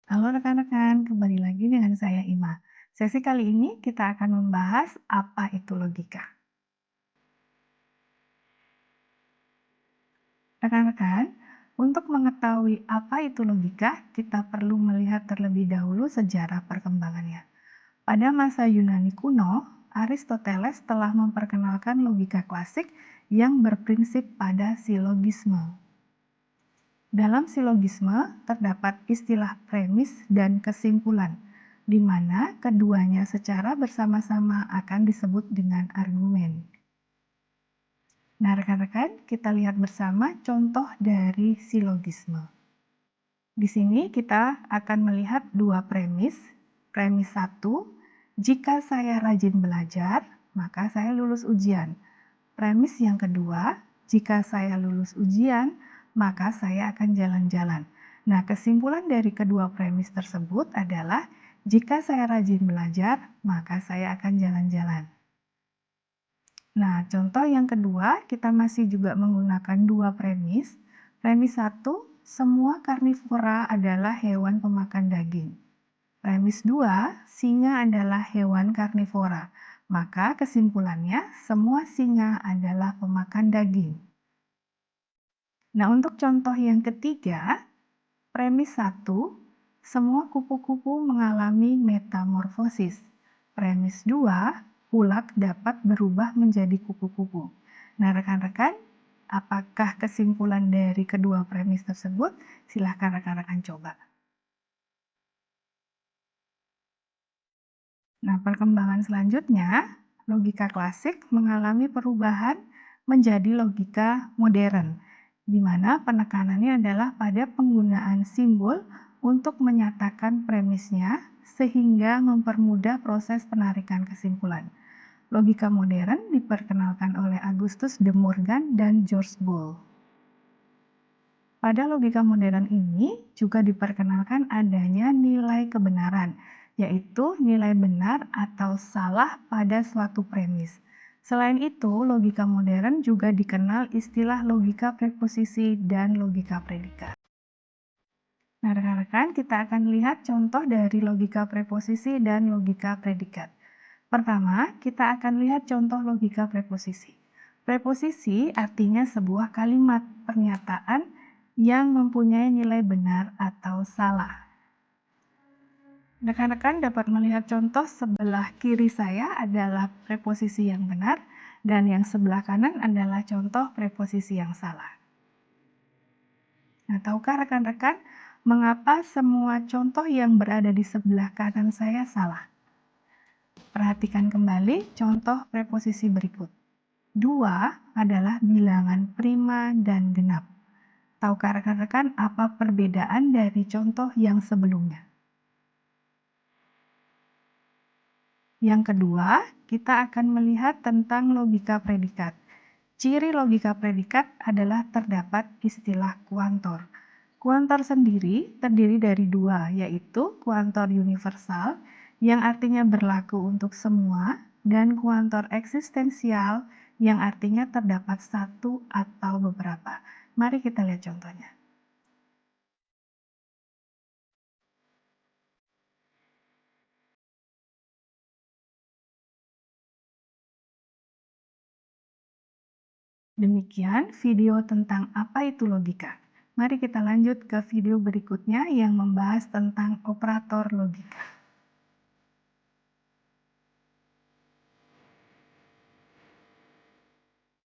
Halo rekan-rekan, kembali lagi dengan saya Ima. Sesi kali ini kita akan membahas apa itu logika. Rekan-rekan, untuk mengetahui apa itu logika, kita perlu melihat terlebih dahulu sejarah perkembangannya. Pada masa Yunani kuno, Aristoteles telah memperkenalkan logika klasik yang berprinsip pada silogisme. Dalam silogisme terdapat istilah premis dan kesimpulan, di mana keduanya secara bersama-sama akan disebut dengan argumen. Nah, rekan-rekan, kita lihat bersama contoh dari silogisme. Di sini kita akan melihat dua premis. Premis 1, jika saya rajin belajar, maka saya lulus ujian. Premis yang kedua, jika saya lulus ujian, maka saya akan jalan-jalan. Nah, kesimpulan dari kedua premis tersebut adalah jika saya rajin belajar, maka saya akan jalan-jalan. Nah, contoh yang kedua, kita masih juga menggunakan dua premis. Premis 1, semua karnivora adalah hewan pemakan daging. Premis 2, singa adalah hewan karnivora. Maka kesimpulannya, semua singa adalah pemakan daging. Nah, untuk contoh yang ketiga, premis 1, semua kupu-kupu mengalami metamorfosis. Premis 2, ulat dapat berubah menjadi kupu-kupu. Nah, rekan-rekan, apakah kesimpulan dari kedua premis tersebut? Silahkan rekan-rekan coba. Nah, perkembangan selanjutnya, logika klasik mengalami perubahan menjadi logika modern, di mana penekanannya adalah pada penggunaan simbol untuk menyatakan premisnya sehingga mempermudah proses penarikan kesimpulan. Logika modern diperkenalkan oleh Augustus de Morgan dan George Boole. Pada logika modern ini juga diperkenalkan adanya nilai kebenaran, yaitu nilai benar atau salah pada suatu premis. Selain itu, logika modern juga dikenal istilah logika preposisi dan logika predikat. Nah, rekan-rekan, kita akan lihat contoh dari logika preposisi dan logika predikat. Pertama, kita akan lihat contoh logika preposisi. Preposisi artinya sebuah kalimat pernyataan yang mempunyai nilai benar atau salah. Rekan-rekan dapat melihat contoh sebelah kiri saya adalah preposisi yang benar dan yang sebelah kanan adalah contoh preposisi yang salah. Nah, tahukah rekan-rekan mengapa semua contoh yang berada di sebelah kanan saya salah? Perhatikan kembali contoh preposisi berikut. 2 adalah bilangan prima dan genap. Tahukah rekan-rekan apa perbedaan dari contoh yang sebelumnya? Yang kedua, kita akan melihat tentang logika predikat. Ciri logika predikat adalah terdapat istilah kuantor. Kuantor sendiri terdiri dari dua, yaitu kuantor universal yang artinya berlaku untuk semua dan kuantor eksistensial yang artinya terdapat satu atau beberapa. Mari kita lihat contohnya. Demikian video tentang apa itu logika. Mari kita lanjut ke video berikutnya yang membahas tentang operator logika.